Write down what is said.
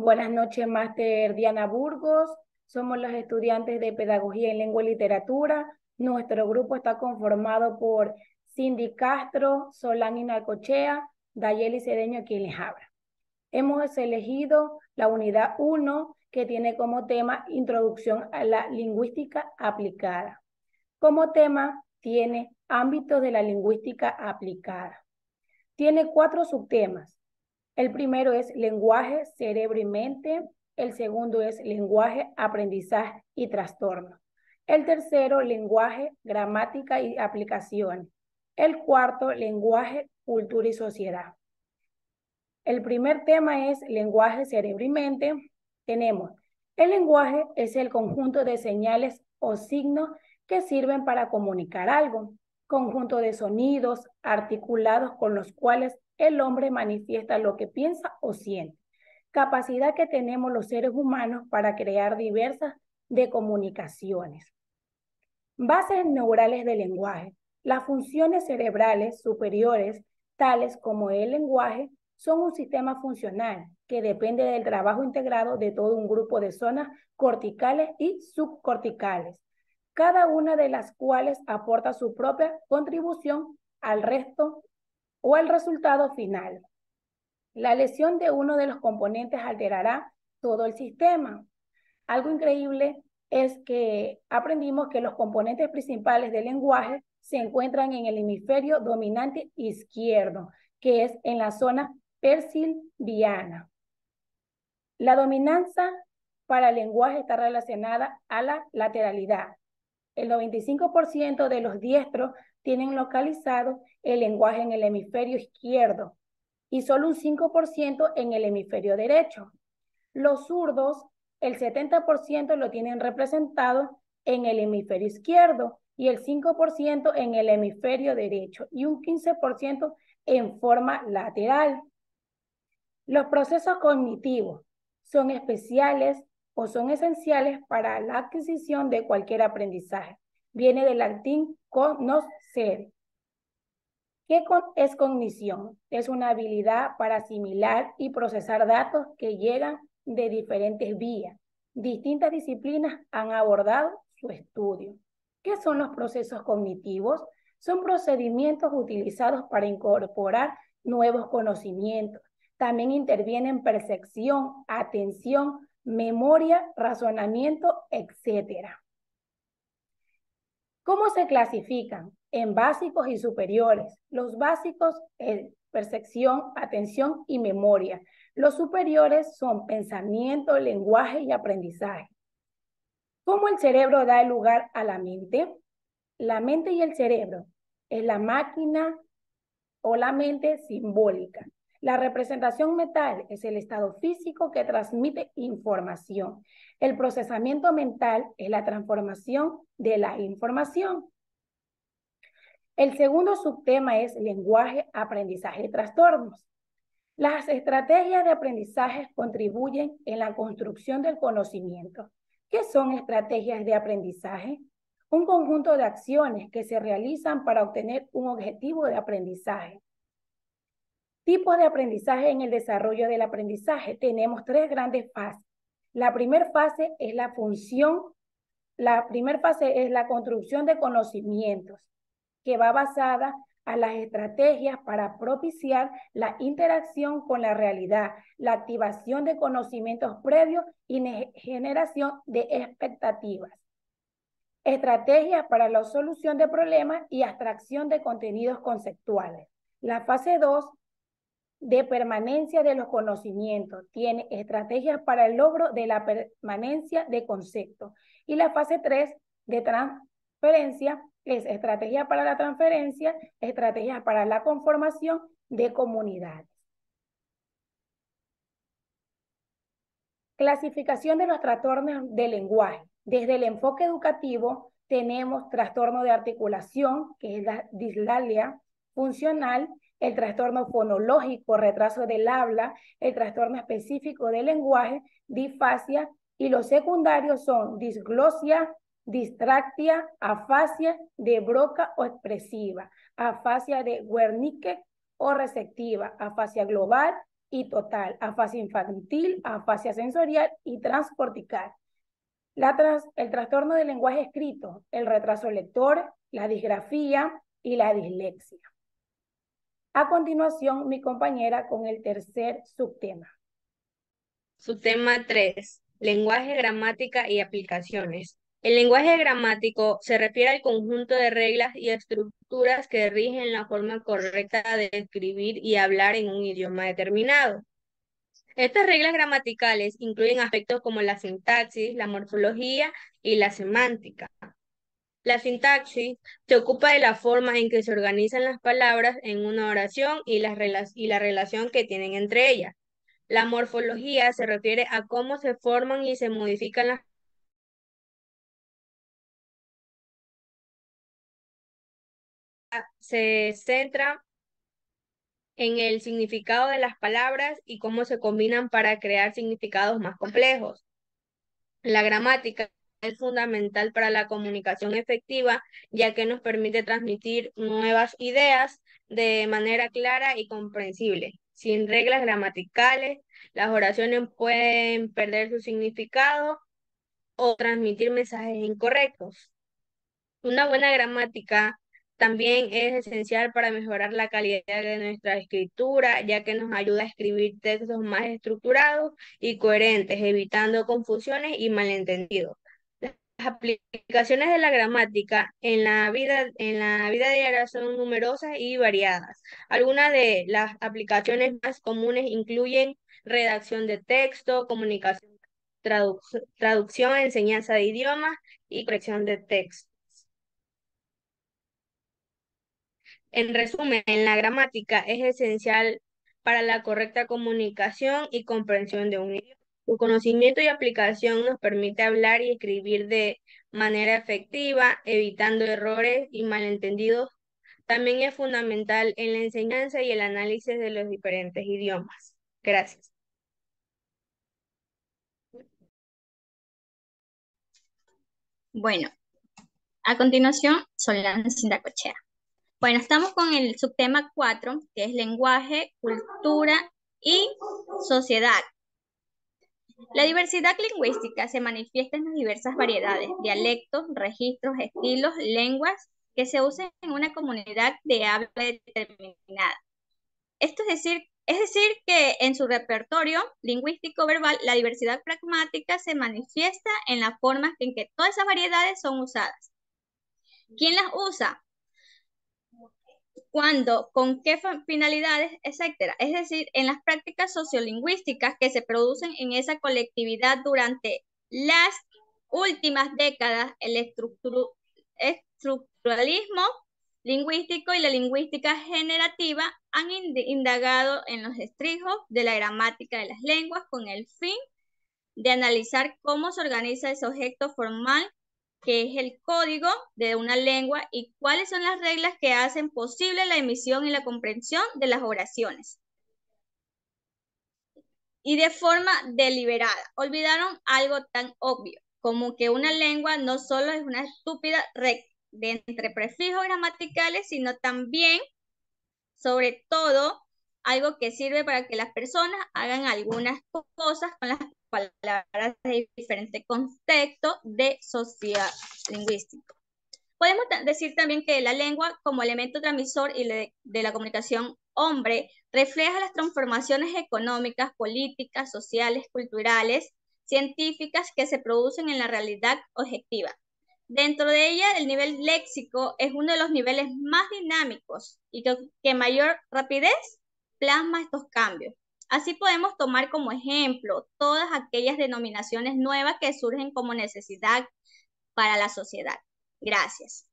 Buenas noches, Máster Diana Burgos. Somos los estudiantes de Pedagogía en Lengua y Literatura. Nuestro grupo está conformado por Cindy Castro, Solán Inalcochea, Dayeli Cedeño, quien les habla. Hemos elegido la unidad 1, que tiene como tema Introducción a la Lingüística Aplicada. Como tema tiene ámbitos de la lingüística aplicada. Tiene 4 subtemas. El primero es lenguaje, cerebro y mente. El segundo es lenguaje, aprendizaje y trastorno. El tercero, lenguaje, gramática y aplicación. El cuarto, lenguaje, cultura y sociedad. El primer tema es lenguaje, cerebro y mente. Tenemos, el lenguaje es el conjunto de señales o signos que sirven para comunicar algo, conjunto de sonidos articulados con los cuales el hombre manifiesta lo que piensa o siente, capacidad que tenemos los seres humanos para crear diversas de comunicaciones. Bases neurales del lenguaje. Las funciones cerebrales superiores, tales como el lenguaje, son un sistema funcional que depende del trabajo integrado de todo un grupo de zonas corticales y subcorticales, cada una de las cuales aporta su propia contribución al resto o al resultado final. La lesión de uno de los componentes alterará todo el sistema. Algo increíble es que aprendimos que los componentes principales del lenguaje se encuentran en el hemisferio dominante izquierdo, que es en la zona persilviana. La dominancia para el lenguaje está relacionada a la lateralidad. El 95% de los diestros tienen localizado el lenguaje en el hemisferio izquierdo y solo un 5% en el hemisferio derecho. Los zurdos, el 70% lo tienen representado en el hemisferio izquierdo y el 5% en el hemisferio derecho y un 15% en forma lateral. Los procesos cognitivos son especiales o son esenciales para la adquisición de cualquier aprendizaje. Viene del latín conocer. ¿Qué es cognición? Es una habilidad para asimilar y procesar datos que llegan de diferentes vías. Distintas disciplinas han abordado su estudio. ¿Qué son los procesos cognitivos? Son procedimientos utilizados para incorporar nuevos conocimientos. También intervienen percepción, atención, memoria, razonamiento, etc. ¿Cómo se clasifican? En básicos y superiores. Los básicos, percepción, atención y memoria. Los superiores son pensamiento, lenguaje y aprendizaje. ¿Cómo el cerebro da lugar a la mente? La mente y el cerebro es la máquina o la mente simbólica. La representación mental es el estado físico que transmite información. El procesamiento mental es la transformación de la información. El segundo subtema es lenguaje, aprendizaje y trastornos. Las estrategias de aprendizaje contribuyen en la construcción del conocimiento. ¿Qué son estrategias de aprendizaje? Un conjunto de acciones que se realizan para obtener un objetivo de aprendizaje. Tipos de aprendizaje en el desarrollo del aprendizaje. Tenemos 3 grandes fases. La primera fase es la función. La primera fase es la construcción de conocimientos, que va basada a las estrategias para propiciar la interacción con la realidad, la activación de conocimientos previos y generación de expectativas. Estrategias para la solución de problemas y abstracción de contenidos conceptuales. La fase 2 de permanencia de los conocimientos tiene estrategias para el logro de la permanencia de conceptos. Y la fase 3 de transferencia es estrategia para la transferencia, estrategias para la conformación de comunidades. Clasificación de los trastornos del lenguaje. Desde el enfoque educativo tenemos trastorno de articulación, que es la dislalia funcional, el trastorno fonológico, retraso del habla, el trastorno específico del lenguaje, disfasia, y los secundarios son disglosia, distractia, afasia de Broca o expresiva, afasia de Wernicke o receptiva, afasia global, y total, afasia infantil, afasia sensorial y transportical. El trastorno del lenguaje escrito, el retraso lector, la disgrafía y la dislexia. A continuación, mi compañera con el tercer subtema. Subtema 3. Lenguaje, gramática y aplicaciones. El lenguaje gramático se refiere al conjunto de reglas y estructuras que rigen la forma correcta de escribir y hablar en un idioma determinado. Estas reglas gramaticales incluyen aspectos como la sintaxis, la morfología y la semántica. La sintaxis se ocupa de la forma en que se organizan las palabras en una oración y la relación que tienen entre ellas. La morfología se refiere a cómo se forman y se modifican las se centra en el significado de las palabras y cómo se combinan para crear significados más complejos. La gramática es fundamental para la comunicación efectiva, ya que nos permite transmitir nuevas ideas de manera clara y comprensible. Sin reglas gramaticales, las oraciones pueden perder su significado o transmitir mensajes incorrectos. Una buena gramática también es esencial para mejorar la calidad de nuestra escritura, ya que nos ayuda a escribir textos más estructurados y coherentes, evitando confusiones y malentendidos. Las aplicaciones de la gramática en la vida diaria son numerosas y variadas. Algunas de las aplicaciones más comunes incluyen redacción de texto, comunicación, traducción, enseñanza de idiomas y corrección de texto. En resumen, la gramática es esencial para la correcta comunicación y comprensión de un idioma. Su conocimiento y aplicación nos permite hablar y escribir de manera efectiva, evitando errores y malentendidos. También es fundamental en la enseñanza y el análisis de los diferentes idiomas. Gracias. Bueno, a continuación, Solán Sindacochea. Bueno, estamos con el subtema 4, que es lenguaje, cultura y sociedad. La diversidad lingüística se manifiesta en las diversas variedades, dialectos, registros, estilos, lenguas que se usan en una comunidad de habla determinada. Esto es decir que en su repertorio lingüístico verbal, la diversidad pragmática se manifiesta en la forma en que todas esas variedades son usadas. ¿Quién las usa? ¿Cuándo? ¿Con qué finalidades? Etcétera. Es decir, en las prácticas sociolingüísticas que se producen en esa colectividad durante las últimas décadas, el estructuralismo lingüístico y la lingüística generativa han indagado en los estrigos de la gramática de las lenguas con el fin de analizar cómo se organiza ese objeto formal que es el código de una lengua y cuáles son las reglas que hacen posible la emisión y la comprensión de las oraciones. Y de forma deliberada, olvidaron algo tan obvio como que una lengua no solo es una estúpida red de entre prefijos gramaticales, sino también, sobre todo, algo que sirve para que las personas hagan algunas cosas con las palabras de diferente contexto de sociolingüístico. Podemos decir también que la lengua como elemento transmisor y de la comunicación hombre refleja las transformaciones económicas, políticas, sociales, culturales, científicas que se producen en la realidad objetiva. Dentro de ella, el nivel léxico es uno de los niveles más dinámicos y que mayor rapidez plasma estos cambios. Así podemos tomar como ejemplo todas aquellas denominaciones nuevas que surgen como necesidad para la sociedad. Gracias.